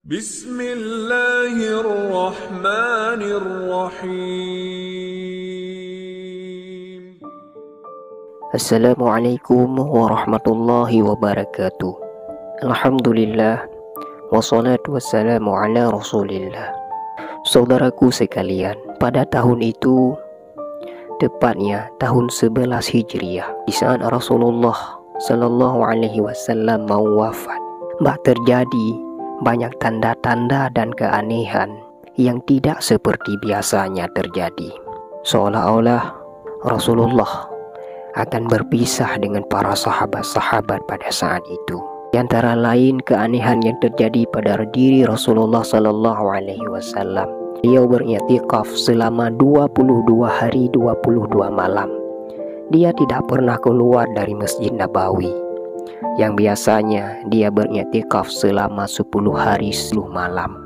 Bismillahirrahmanirrahim. Assalamualaikum warahmatullahi wabarakatuh. Alhamdulillah, wassalatu wassalamu ala rasulillah. Saudaraku sekalian, pada tahun itu, tepatnya tahun 11 Hijriah, di saat Rasulullah Sallallahu Alaihi Wasallam mau wafat, terjadi banyak tanda-tanda dan keanehan yang tidak seperti biasanya terjadi. Seolah-olah Rasulullah akan berpisah dengan para sahabat-sahabat pada saat itu. Di antara lain keanehan yang terjadi pada diri Rasulullah Sallallahu Alaihi Wasallam, beliau beriktikaf selama 22 hari 22 malam. Dia tidak pernah keluar dari Masjid Nabawi, yang biasanya dia beriktikaf selama 10 hari 10 malam.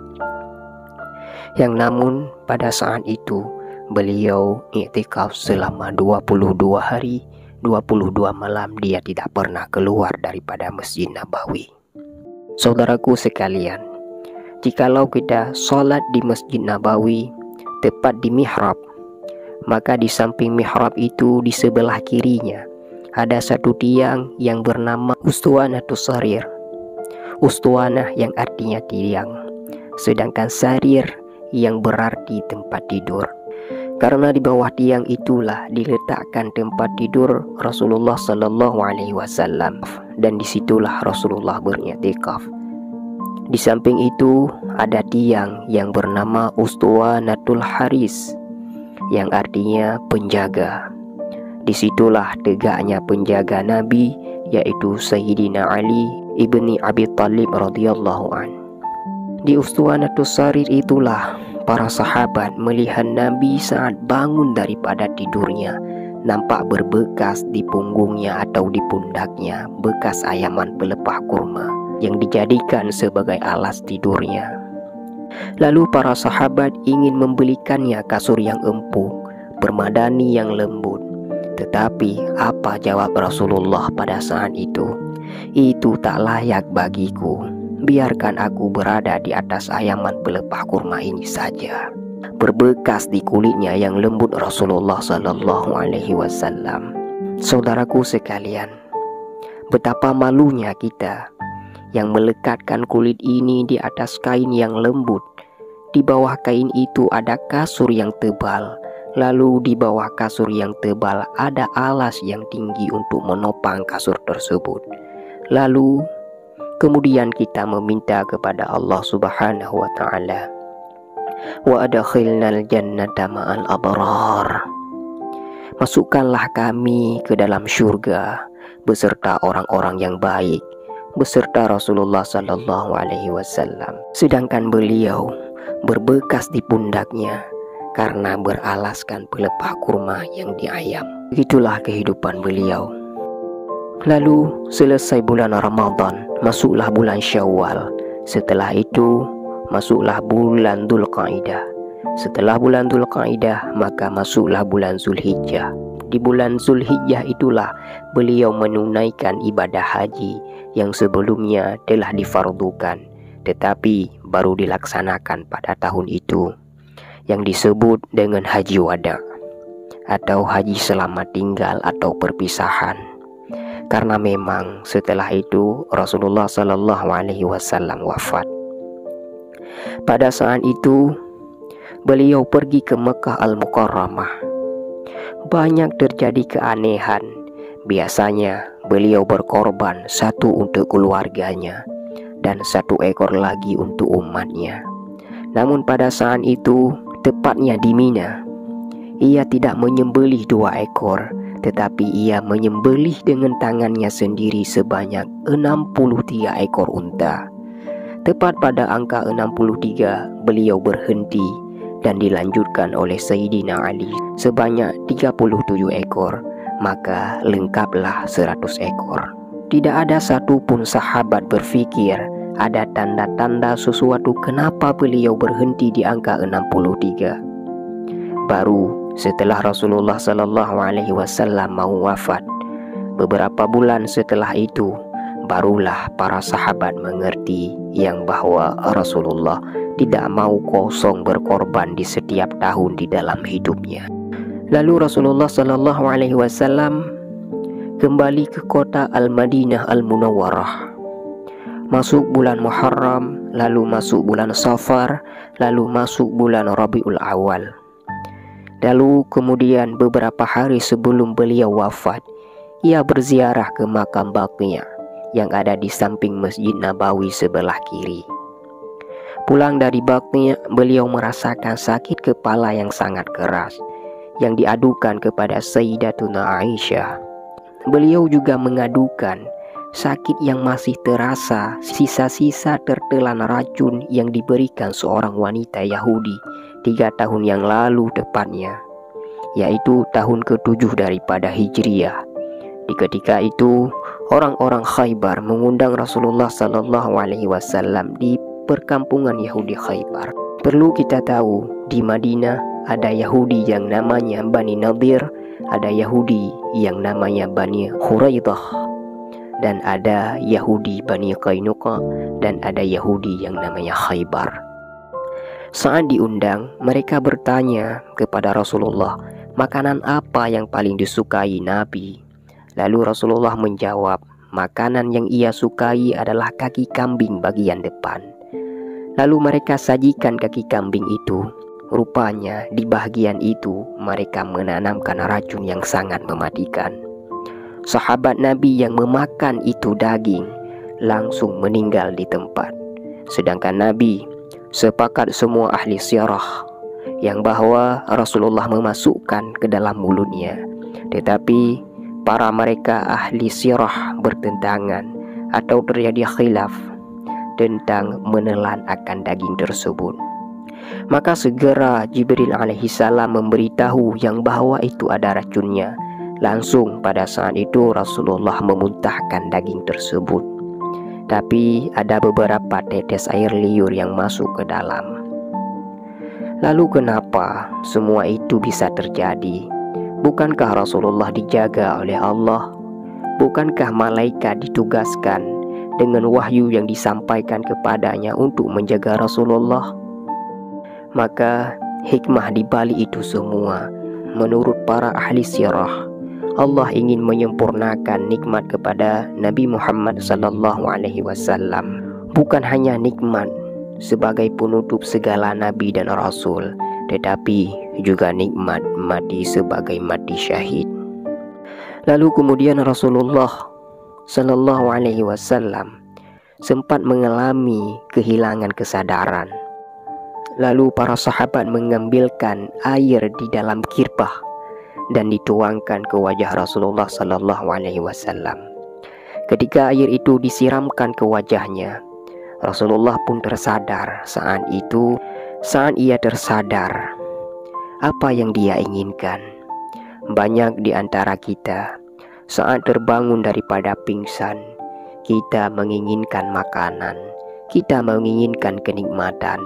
Yang namun pada saat itu beliau iktikaf selama 22 hari 22 malam. Dia tidak pernah keluar daripada Masjid Nabawi. Saudaraku sekalian, jikalau kita sholat di Masjid Nabawi tepat di mihrab, maka di samping mihrab itu di sebelah kirinya ada satu tiang yang bernama Ustuwanatus Sarir. Ustuwanah yang artinya tiang, sedangkan sarir yang berarti tempat tidur. Karena di bawah tiang itulah diletakkan tempat tidur Rasulullah Sallallahu Alaihi Wasallam, dan disitulah Rasulullah beriktikaf. Di samping itu ada tiang yang bernama Ustuwanatul Haris, yang artinya penjaga. Disitulah tegaknya penjaga Nabi, yaitu Sayyidina Ali ibni Abi Thalib radhiyallahu an. Di Ustuwanatus Sarir itulah para sahabat melihat Nabi saat bangun daripada tidurnya, nampak berbekas di punggungnya atau di pundaknya bekas ayaman pelepah kurma yang dijadikan sebagai alas tidurnya. Lalu para sahabat ingin membelikannya kasur yang empuk, permadani yang lembut. Tetapi apa jawab Rasulullah pada saat itu? Itu tak layak bagiku. Biarkan aku berada di atas ayaman pelepah kurma ini saja. Berbekas di kulitnya yang lembut Rasulullah Sallallahu Alaihi Wasallam. Saudaraku sekalian, betapa malunya kita yang melekatkan kulit ini di atas kain yang lembut. Di bawah kain itu ada kasur yang tebal. Lalu di bawah kasur yang tebal ada alas yang tinggi untuk menopang kasur tersebut. Lalu kemudian kita meminta kepada Allah Subhanahu wa taala, wa adkhilnal jannata ma'al abrar. Masukkanlah kami ke dalam syurga beserta orang-orang yang baik, beserta Rasulullah Sallallahu Alaihi Wasallam. Sedangkan beliau berbekas di pundaknya karena beralaskan pelepah kurma yang diayam. Begitulah kehidupan beliau. Lalu selesai bulan Ramadan, masuklah bulan Syawal. Setelah itu masuklah bulan Dzulqa'dah. Setelah bulan Dzulqa'dah maka masuklah bulan Zulhijjah. Di bulan Zulhijjah itulah beliau menunaikan ibadah haji yang sebelumnya telah difardukan, tetapi baru dilaksanakan pada tahun itu, yang disebut dengan haji wada atau haji selamat tinggal atau perpisahan. Karena memang setelah itu Rasulullah Sallallahu Alaihi Wasallam wafat. Pada saat itu beliau pergi ke Mekah Al-Mukarramah. Banyak terjadi keanehan. Biasanya beliau berkorban satu untuk keluarganya dan satu ekor lagi untuk umatnya. Namun pada saat itu, tepatnya di Mina, ia tidak menyembelih 2 ekor, tetapi ia menyembelih dengan tangannya sendiri sebanyak 63 ekor unta. Tepat pada angka 63, beliau berhenti dan dilanjutkan oleh Sayyidina Ali sebanyak 37 ekor, maka lengkaplah 100 ekor. Tidak ada satupun sahabat berfikir ada tanda-tanda sesuatu kenapa beliau berhenti di angka 63. Baru setelah Rasulullah Sallallahu Alaihi Wasallam mau wafat, beberapa bulan setelah itu barulah para sahabat mengerti yang bahwa Rasulullah tidak mau kosong berkorban di setiap tahun di dalam hidupnya. Lalu Rasulullah Shallallahu Alaihi Wasallam kembali ke kota Al-Madinah Al-Munawwarah. Masuk bulan Muharram, lalu masuk bulan Safar, lalu masuk bulan Rabiul Awal. Lalu kemudian beberapa hari sebelum beliau wafat, ia berziarah ke makam Baqi' yang ada di samping Masjid Nabawi sebelah kiri. Pulang dari Baqi', beliau merasakan sakit kepala yang sangat keras yang diadukan kepada Sayyidatuna Aisyah. Beliau juga mengadukan sakit yang masih terasa sisa-sisa tertelan racun yang diberikan seorang wanita Yahudi 3 tahun yang lalu tepatnya, yaitu tahun ke-7 daripada Hijriyah. Di ketika itu orang-orang Khaybar mengundang Rasulullah Sallallahu Alaihi Wasallam di perkampungan Yahudi Khaybar. Perlu kita tahu, di Madinah ada Yahudi yang namanya Bani Nadir, ada Yahudi yang namanya Bani Khuraidah, dan ada Yahudi Bani Qainuqa, dan ada Yahudi yang namanya Khaybar. Saat diundang, mereka bertanya kepada Rasulullah, makanan apa yang paling disukai Nabi? Lalu Rasulullah menjawab, makanan yang ia sukai adalah kaki kambing bagian depan. Lalu mereka sajikan kaki kambing itu. Rupanya di bagian itu mereka menanamkan racun yang sangat mematikan. Sahabat Nabi yang memakan itu daging langsung meninggal di tempat. Sedangkan Nabi, sepakat semua ahli sirah yang bahwa Rasulullah memasukkan ke dalam mulutnya. Tetapi para mereka ahli sirah bertentangan atau terjadi khilaf tentang menelan akan daging tersebut. Maka segera Jibril alaihissalam memberitahu yang bahwa itu ada racunnya. Langsung pada saat itu Rasulullah memuntahkan daging tersebut. Tapi ada beberapa tetes air liur yang masuk ke dalam. Lalu kenapa semua itu bisa terjadi? Bukankah Rasulullah dijaga oleh Allah? Bukankah malaikat ditugaskan dengan wahyu yang disampaikan kepadanya untuk menjaga Rasulullah? Maka hikmah di balik itu semua, menurut para ahli sirah, Allah ingin menyempurnakan nikmat kepada Nabi Muhammad Sallallahu Alaihi Wasallam. Bukan hanya nikmat sebagai penutup segala nabi dan rasul, tetapi juga nikmat mati sebagai mati syahid. Lalu kemudian Rasulullah Sallallahu Alaihi Wasallam sempat mengalami kehilangan kesadaran. Lalu para sahabat mengambilkan air di dalam kirbah dan dituangkan ke wajah Rasulullah Sallallahu Alaihi Wasallam. Ketika air itu disiramkan ke wajahnya, Rasulullah pun tersadar. Saat ia tersadar, apa yang dia inginkan? Banyak di antara kita saat terbangun daripada pingsan, kita menginginkan makanan, kita menginginkan kenikmatan.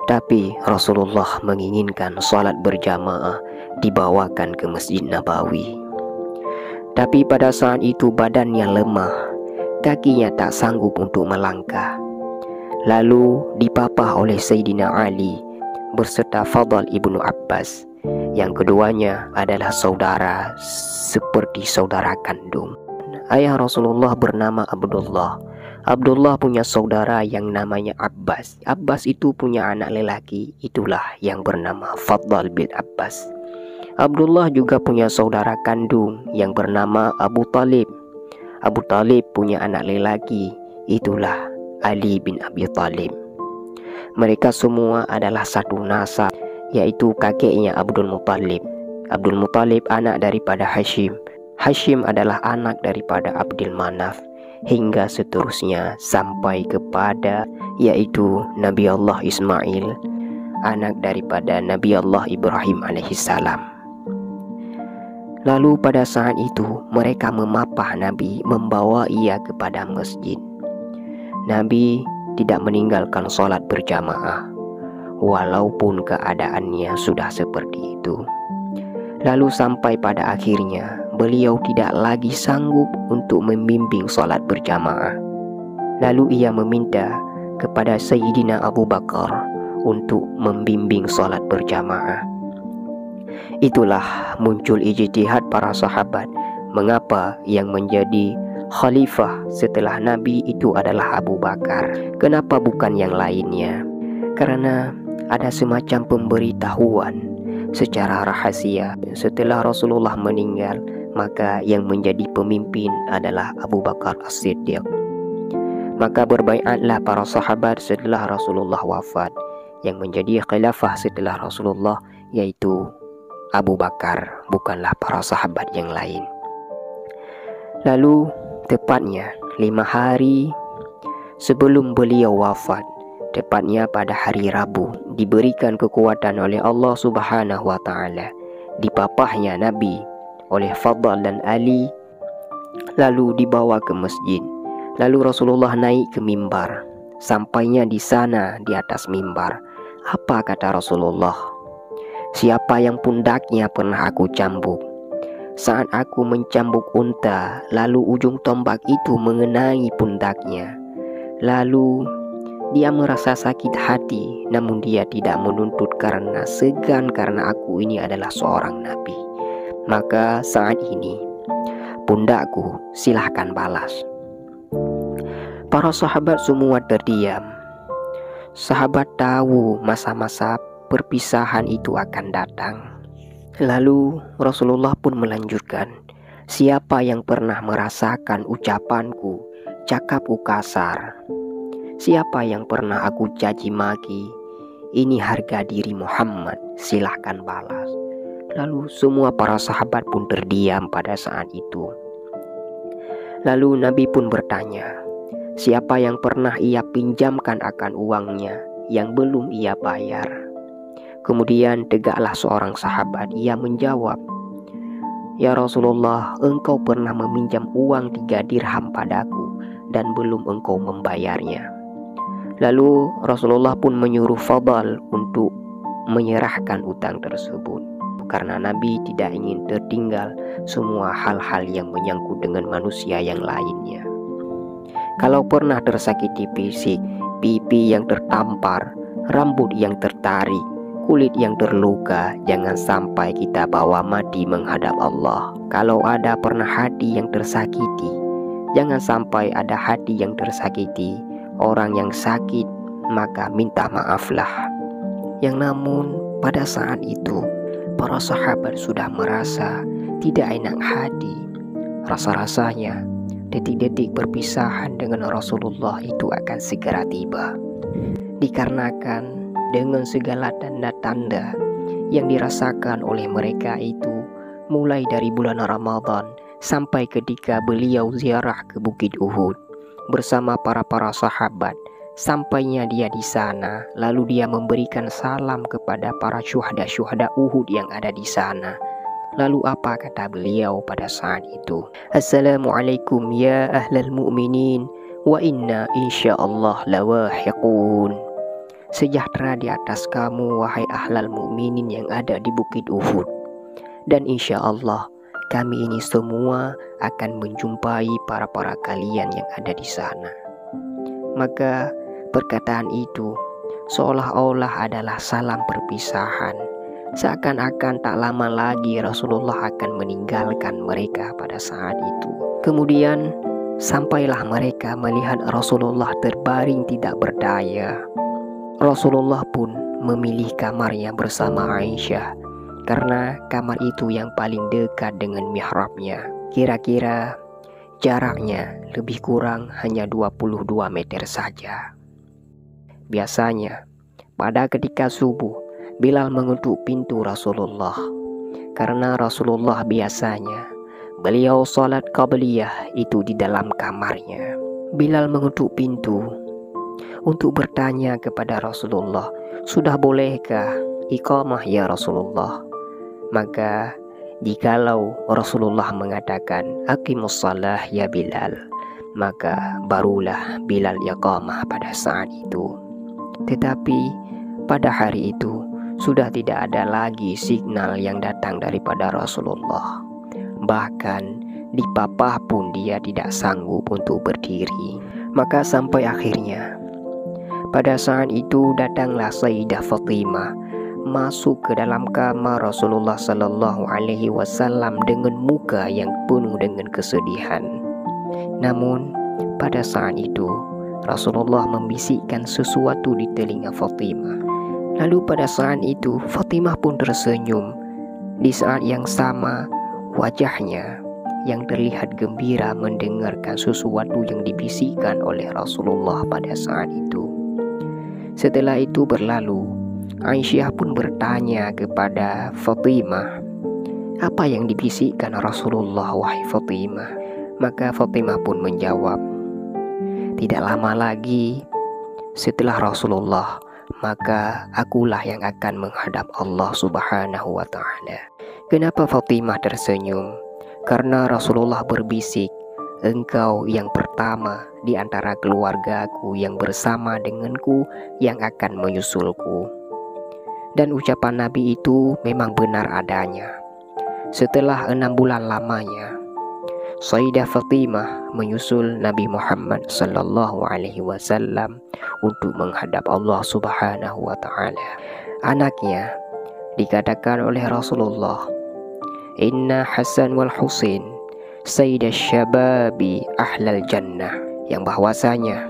Tapi Rasulullah menginginkan salat berjamaah dibawakan ke Masjid Nabawi. Tapi pada saat itu badannya lemah, kakinya tak sanggup untuk melangkah. Lalu dipapah oleh Sayyidina Ali berserta Fadl ibnu Abbas, yang keduanya adalah saudara seperti saudara kandung. Ayah Rasulullah bernama Abdullah. Abdullah punya saudara yang namanya Abbas. Abbas itu punya anak lelaki, itulah yang bernama Fadl bin Abbas. Abdullah juga punya saudara kandung yang bernama Abu Talib. Abu Talib punya anak lelaki, itulah Ali bin Abi Talib. Mereka semua adalah satu nasab, yaitu kakeknya Abdul Muttalib. Abdul Muttalib anak daripada Hashim. Hashim adalah anak daripada Abdul Manaf, hingga seterusnya sampai kepada yaitu Nabi Allah Ismail, anak daripada Nabi Allah Ibrahim alaihissalam. Lalu pada saat itu mereka memapah Nabi, membawa ia kepada masjid. Nabi tidak meninggalkan sholat berjamaah walaupun keadaannya sudah seperti itu. Lalu sampai pada akhirnya beliau tidak lagi sanggup untuk membimbing salat berjamaah. Lalu ia meminta kepada Sayyidina Abu Bakar untuk membimbing salat berjamaah. Itulah muncul ijtihad para sahabat, mengapa yang menjadi khalifah setelah Nabi itu adalah Abu Bakar, kenapa bukan yang lainnya? Karena ada semacam pemberitahuan secara rahasia setelah Rasulullah meninggal, maka yang menjadi pemimpin adalah Abu Bakar As-Siddiq. Maka berbaiatlah para sahabat setelah Rasulullah wafat. Yang menjadi khilafah setelah Rasulullah yaitu Abu Bakar, bukanlah para sahabat yang lain. Lalu tepatnya 5 hari sebelum beliau wafat, tepatnya pada hari Rabu, diberikan kekuatan oleh Allah Subhanahu wa Ta'ala, dipapahnya Nabi oleh Fadl dan Ali, lalu dibawa ke masjid. Lalu Rasulullah naik ke mimbar. Sampainya di sana di atas mimbar, apa kata Rasulullah? Siapa yang pundaknya pernah aku cambuk? Saat aku mencambuk unta, lalu ujung tombak itu mengenai pundaknya. Lalu dia merasa sakit hati, namun dia tidak menuntut karena segan, karena aku ini adalah seorang nabi. Maka saat ini pundakku, silahkan balas. Para sahabat semua terdiam. Sahabat tahu masa-masa perpisahan itu akan datang. Lalu Rasulullah pun melanjutkan, siapa yang pernah merasakan ucapanku, cakapku kasar? Siapa yang pernah aku caci maki? Ini harga diri Muhammad, silahkan balas. Lalu semua para sahabat pun terdiam pada saat itu. Lalu Nabi pun bertanya, siapa yang pernah ia pinjamkan akan uangnya yang belum ia bayar? Kemudian tegaklah seorang sahabat, ia menjawab, ya Rasulullah, engkau pernah meminjam uang 3 dirham padaku dan belum engkau membayarnya. Lalu Rasulullah pun menyuruh Fadl untuk menyerahkan utang tersebut, karena Nabi tidak ingin tertinggal semua hal-hal yang menyangkut dengan manusia yang lainnya. Kalau pernah tersakiti fisik, pipi yang tertampar, rambut yang tertarik, kulit yang terluka, jangan sampai kita bawa mati menghadap Allah. Kalau ada pernah hati yang tersakiti, jangan sampai ada hati yang tersakiti orang yang sakit, maka minta maaflah. Yang namun pada saat itu para sahabat sudah merasa tidak enak hati. Rasa-rasanya detik-detik perpisahan dengan Rasulullah itu akan segera tiba, dikarenakan dengan segala tanda-tanda yang dirasakan oleh mereka itu, mulai dari bulan Ramadan sampai ketika beliau ziarah ke Bukit Uhud bersama para sahabat. Sampainya dia di sana, lalu dia memberikan salam kepada para syuhada Uhud yang ada di sana. Lalu apa kata beliau pada saat itu? Assalamualaikum ya ahlal mu'minin, wa inna insyaallah lawahiqun. Sejahtera di atas kamu wahai ahlal mu'minin yang ada di Bukit Uhud, dan insya Allah kami ini semua akan menjumpai para kalian yang ada di sana. Maka perkataan itu seolah-olah adalah salam perpisahan. Seakan-akan tak lama lagi Rasulullah akan meninggalkan mereka pada saat itu. Kemudian sampailah mereka melihat Rasulullah terbaring tidak berdaya. Rasulullah pun memilih kamarnya bersama Aisyah, karena kamar itu yang paling dekat dengan mihrabnya. Kira-kira jaraknya lebih kurang hanya 22 meter saja. Biasanya pada ketika subuh Bilal mengetuk pintu Rasulullah, karena Rasulullah biasanya beliau salat qabliyah itu di dalam kamarnya. Bilal mengetuk pintu untuk bertanya kepada Rasulullah, sudah bolehkah iqamah ya Rasulullah? Maka jikalau Rasulullah mengatakan aqimus shalah ya Bilal, maka barulah Bilal iqamah pada saat itu. Tetapi pada hari itu sudah tidak ada lagi signal yang datang daripada Rasulullah. bahkan dipapah pun dia tidak sanggup untuk berdiri. Maka sampai akhirnya pada saat itu datanglah Sayyidah Fatimah masuk ke dalam kamar Rasulullah Sallallahu Alaihi Wasallam dengan muka yang penuh dengan kesedihan. Namun pada saat itu Rasulullah membisikkan sesuatu di telinga Fatimah. Lalu pada saat itu Fatimah pun tersenyum. Di saat yang sama wajahnya yang terlihat gembira mendengarkan sesuatu yang dibisikkan oleh Rasulullah pada saat itu. Setelah itu berlalu, Aisyah pun bertanya kepada Fatimah, "Apa yang dibisikkan Rasulullah, wahai Fatimah?" Maka Fatimah pun menjawab, "Tidak lama lagi setelah Rasulullah, maka akulah yang akan menghadap Allah Subhanahu wa Ta'ala." Kenapa Fatimah tersenyum? Karena Rasulullah berbisik, "Engkau yang pertama di antara keluargaku yang bersama denganku yang akan menyusulku." Dan ucapan Nabi itu memang benar adanya. Setelah 6 bulan lamanya, Sayyidah Fatimah menyusul Nabi Muhammad Sallallahu Alaihi Wasallam untuk menghadap Allah Subhanahu wa Ta'ala. Anaknya dikatakan oleh Rasulullah, "Inna Hasan wal Husain Sayyidah Syababi Ahlal Jannah," yang bahwasanya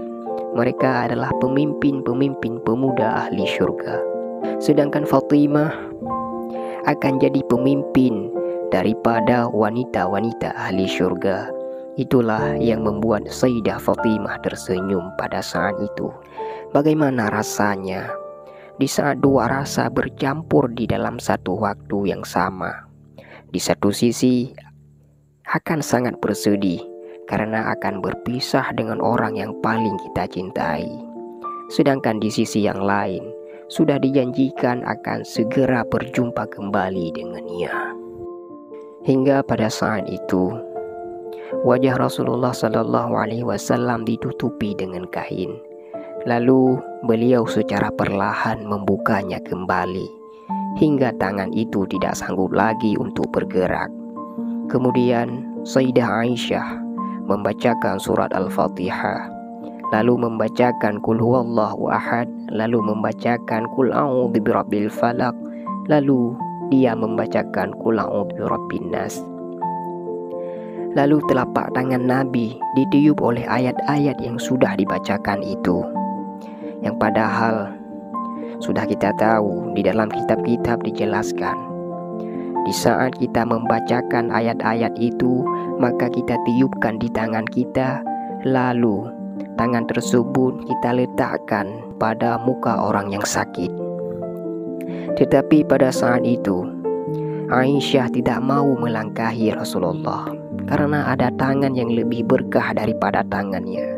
mereka adalah pemimpin-pemimpin pemuda ahli syurga. Sedangkan Fatimah akan jadi pemimpin daripada wanita-wanita ahli syurga. Itulah yang membuat Sayyidah Fatimah tersenyum pada saat itu. Bagaimana rasanya di saat dua rasa bercampur di dalam satu waktu yang sama? Di satu sisi akan sangat bersedih karena akan berpisah dengan orang yang paling kita cintai. Sedangkan di sisi yang lain sudah dijanjikan akan segera berjumpa kembali dengannya. Hingga pada saat itu wajah Rasulullah Sallallahu Alaihi Wasallam ditutupi dengan kain. Lalu beliau secara perlahan membukanya kembali hingga tangan itu tidak sanggup lagi untuk bergerak. Kemudian Sayyidah Aisyah membacakan surat Al-Fatihah, lalu membacakan Qul huwallahu ahad, lalu membacakan Qul a'udzu birabbil falaq, lalu dia membacakan Qul a'udzu birabbin nas. Lalu telapak tangan Nabi ditiup oleh ayat-ayat yang sudah dibacakan itu, yang padahal sudah kita tahu di dalam kitab-kitab dijelaskan, di saat kita membacakan ayat-ayat itu, maka kita tiupkan di tangan kita, lalu tangan tersebut kita letakkan pada muka orang yang sakit. Tetapi pada saat itu Aisyah tidak mau melangkahi Rasulullah karena ada tangan yang lebih berkah daripada tangannya,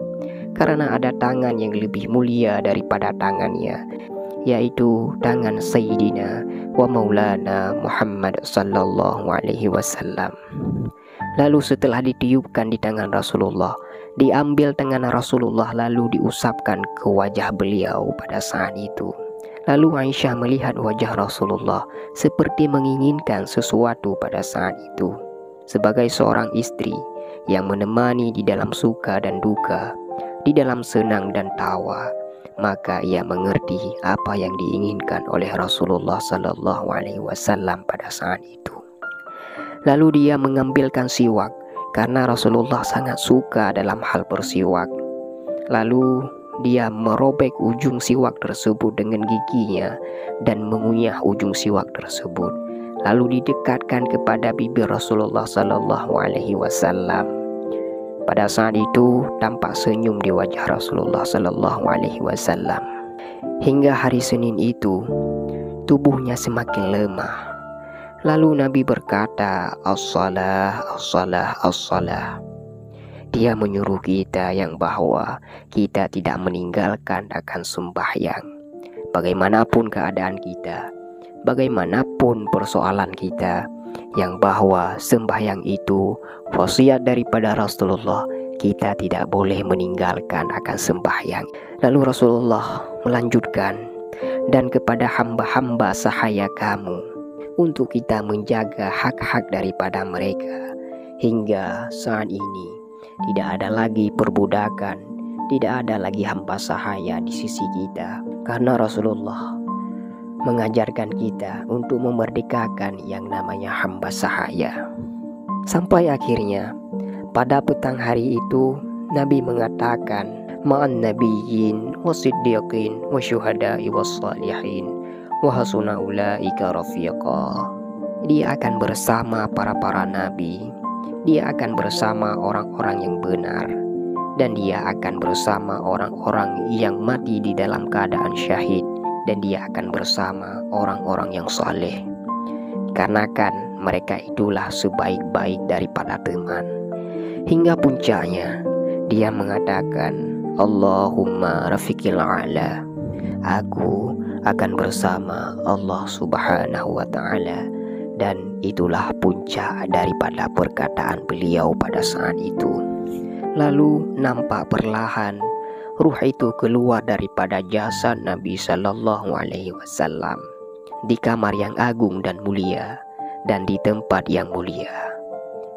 karena ada tangan yang lebih mulia daripada tangannya, yaitu tangan Sayyidina wa Maulana Muhammad Sallallahu Alaihi Wasallam. Lalu setelah ditiupkan di tangan Rasulullah, diambil tangan Rasulullah lalu diusapkan ke wajah beliau pada saat itu. Lalu Aisyah melihat wajah Rasulullah seperti menginginkan sesuatu pada saat itu. Sebagai seorang istri yang menemani di dalam suka dan duka, di dalam senang dan tawa, maka ia mengerti apa yang diinginkan oleh Rasulullah Sallallahu Alaihi Wasallam pada saat itu. Lalu dia mengambilkan siwak karena Rasulullah sangat suka dalam hal bersiwak. Lalu dia merobek ujung siwak tersebut dengan giginya dan mengunyah ujung siwak tersebut. Lalu didekatkan kepada bibir Rasulullah Sallallahu Alaihi Wasallam. Pada saat itu tampak senyum di wajah Rasulullah Sallallahu Alaihi Wasallam. Hingga hari Senin itu tubuhnya semakin lemah. Lalu Nabi berkata, "As-salah, as-salah, as-salah." Dia menyuruh kita yang bahwa kita tidak meninggalkan akan sembahyang. Bagaimanapun keadaan kita, bagaimanapun persoalan kita, yang bahwa sembahyang itu wasiat daripada Rasulullah, kita tidak boleh meninggalkan akan sembahyang. Lalu Rasulullah melanjutkan, "Dan kepada hamba-hamba sahaya kamu, untuk kita menjaga hak-hak daripada mereka, Hingga saat ini tidak ada lagi perbudakan, tidak ada lagi hamba sahaya di sisi kita, karena Rasulullah mengajarkan kita untuk memerdekakan yang namanya hamba sahaya. Sampai akhirnya pada petang hari itu Nabi mengatakan, ma'an nabiyyin wasiddiqin wasyuhada'i wassalihin wa hasuna ulaika rafiqa. Dia akan bersama para nabi, dia akan bersama orang-orang yang benar, dan dia akan bersama orang-orang yang mati di dalam keadaan syahid, dan dia akan bersama orang-orang yang saleh. Karena kan mereka itulah sebaik-baik daripada teman. Hingga puncaknya dia mengatakan, Allahumma rafiqil a'la. Aku akan bersama Allah Subhanahu wa ta'ala. Dan itulah puncak daripada perkataan beliau pada saat itu. Lalu nampak perlahan ruh itu keluar daripada jasad Nabi Sallallahu Alaihi Wasallam di kamar yang agung dan mulia dan di tempat yang mulia.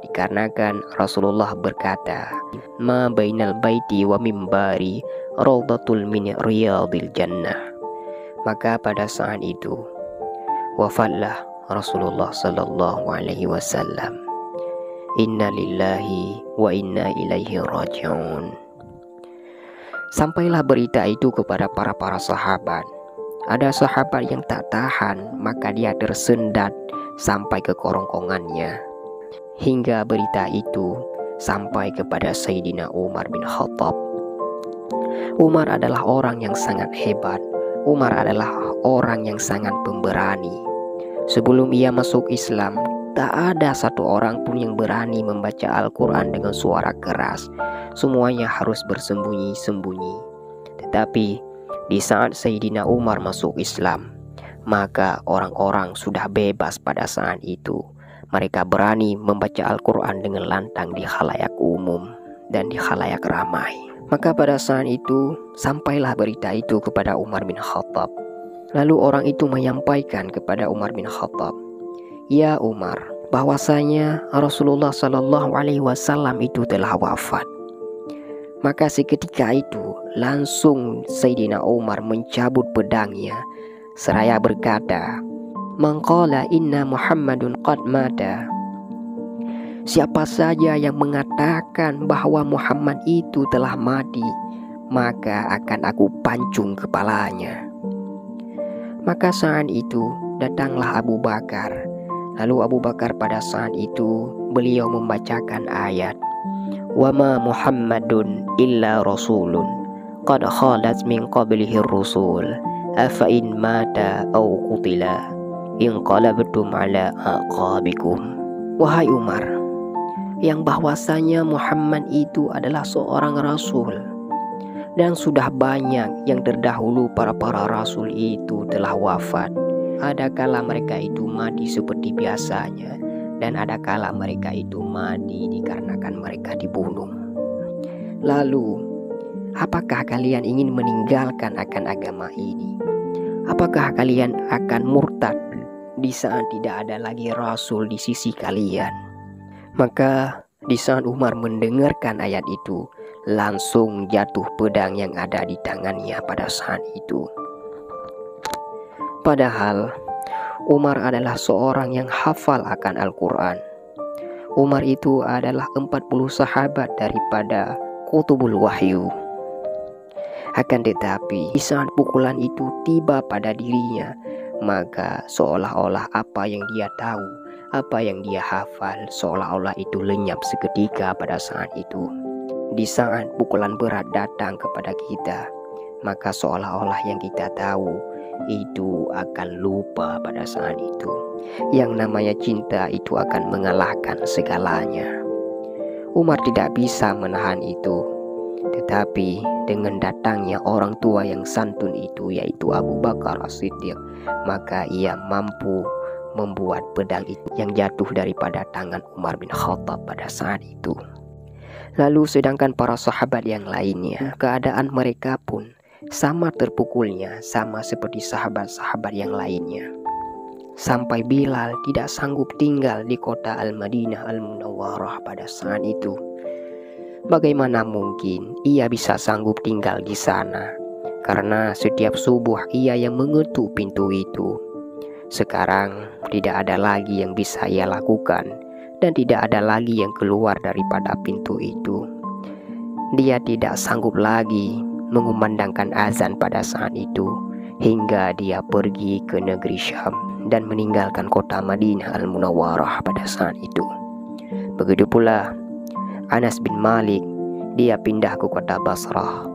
Dikarenakan Rasulullah berkata, ma bainal baiti wa mimbari rawdatul min riyadil jannah. Maka pada saat itu wafatlah Rasulullah Sallallahu Alaihi Wasallam. Inna lillahi wa inna ilaihi raji'un. Sampailah berita itu kepada para sahabat. Ada sahabat yang tak tahan, maka dia tersendat sampai ke kerongkongannya. Hingga berita itu sampai kepada Sayyidina Umar bin Khattab. Umar adalah orang yang sangat hebat. Umar adalah orang yang sangat pemberani. Sebelum ia masuk Islam, tak ada satu orang pun yang berani membaca Al-Quran dengan suara keras. Semuanya harus bersembunyi-sembunyi. Tetapi di saat Sayyidina Umar masuk Islam, maka orang-orang sudah bebas pada saat itu. Mereka berani membaca Al-Quran dengan lantang di khalayak umum dan di khalayak ramai. Maka pada saat itu sampailah berita itu kepada Umar bin Khattab. Lalu orang itu menyampaikan kepada Umar bin Khattab, ya Umar, bahwasanya Rasulullah Sallallahu Alaihi Wasallam itu telah wafat. Maka seketika itu langsung Sayyidina Umar mencabut pedangnya seraya berkata, man qala inna Muhammadun qad mata. Siapa saja yang mengatakan bahwa Muhammad itu telah mati, maka akan aku pancung kepalanya. Maka saat itu datanglah Abu Bakar. Lalu Abu Bakar pada saat itu beliau membacakan ayat, wa ma Muhammadun illa rasulun qad khalat min qablihi rusul afa in mata aw qutila inqalabtum ala aqabikum. Wahai Umar, yang bahwasanya Muhammad itu adalah seorang rasul, dan sudah banyak yang terdahulu para rasul itu telah wafat. Ada kala mereka itu mati seperti biasanya, dan ada kala mereka itu mati dikarenakan mereka dibunuh. Lalu, apakah kalian ingin meninggalkan akan agama ini? Apakah kalian akan murtad di saat tidak ada lagi rasul di sisi kalian? Maka di saat Umar mendengarkan ayat itu, langsung jatuh pedang yang ada di tangannya pada saat itu. Padahal Umar adalah seorang yang hafal akan Al-Quran. Umar itu adalah 40 sahabat daripada Qutubul Wahyu. Akan tetapi di saat pukulan itu tiba pada dirinya, maka seolah-olah apa yang dia tahu, apa yang dia hafal, seolah-olah itu lenyap seketika pada saat itu. Di saat pukulan berat datang kepada kita, maka seolah-olah yang kita tahu itu akan lupa pada saat itu. Yang namanya cinta itu akan mengalahkan segalanya. Umar tidak bisa menahan itu. Tetapi dengan datangnya orang tua yang santun itu, yaitu Abu Bakar As-Siddiq, maka ia mampu membuat pedang itu yang jatuh daripada tangan Umar bin Khattab pada saat itu. Lalu sedangkan para sahabat yang lainnya, keadaan mereka pun sama terpukulnya, sama seperti sahabat-sahabat yang lainnya. sampai Bilal tidak sanggup tinggal di kota Al-Madinah Al-Munawwarah pada saat itu. Bagaimana mungkin ia bisa sanggup tinggal di sana? Karena setiap subuh ia yang mengetuk pintu itu. Sekarang tidak ada lagi yang bisa ia lakukan, dan tidak ada lagi yang keluar daripada pintu itu. Dia tidak sanggup lagi mengumandangkan azan pada saat itu, hingga dia pergi ke negeri Syam dan meninggalkan kota Madinah Al-Munawwarah pada saat itu. Begitu pula Anas bin Malik, dia pindah ke kota Basrah.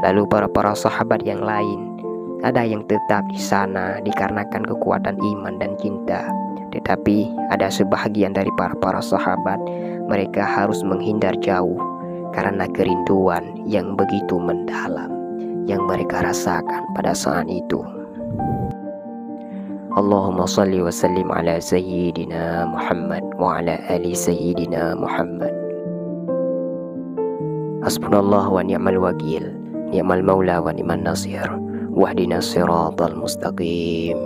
Lalu para sahabat yang lain, ada yang tetap di sana dikarenakan kekuatan iman dan cinta. Tetapi ada sebahagian dari para sahabat, mereka harus menghindar jauh karena kerinduan yang begitu mendalam yang mereka rasakan pada saat itu. Allahumma salli wa sallim ala Sayyidina Muhammad wa ala ali Sayyidina Muhammad. Hasbunallah wa ni'mal wakil, ni'mal maula wa ni'man nasir, wahdina siratal mustaqim.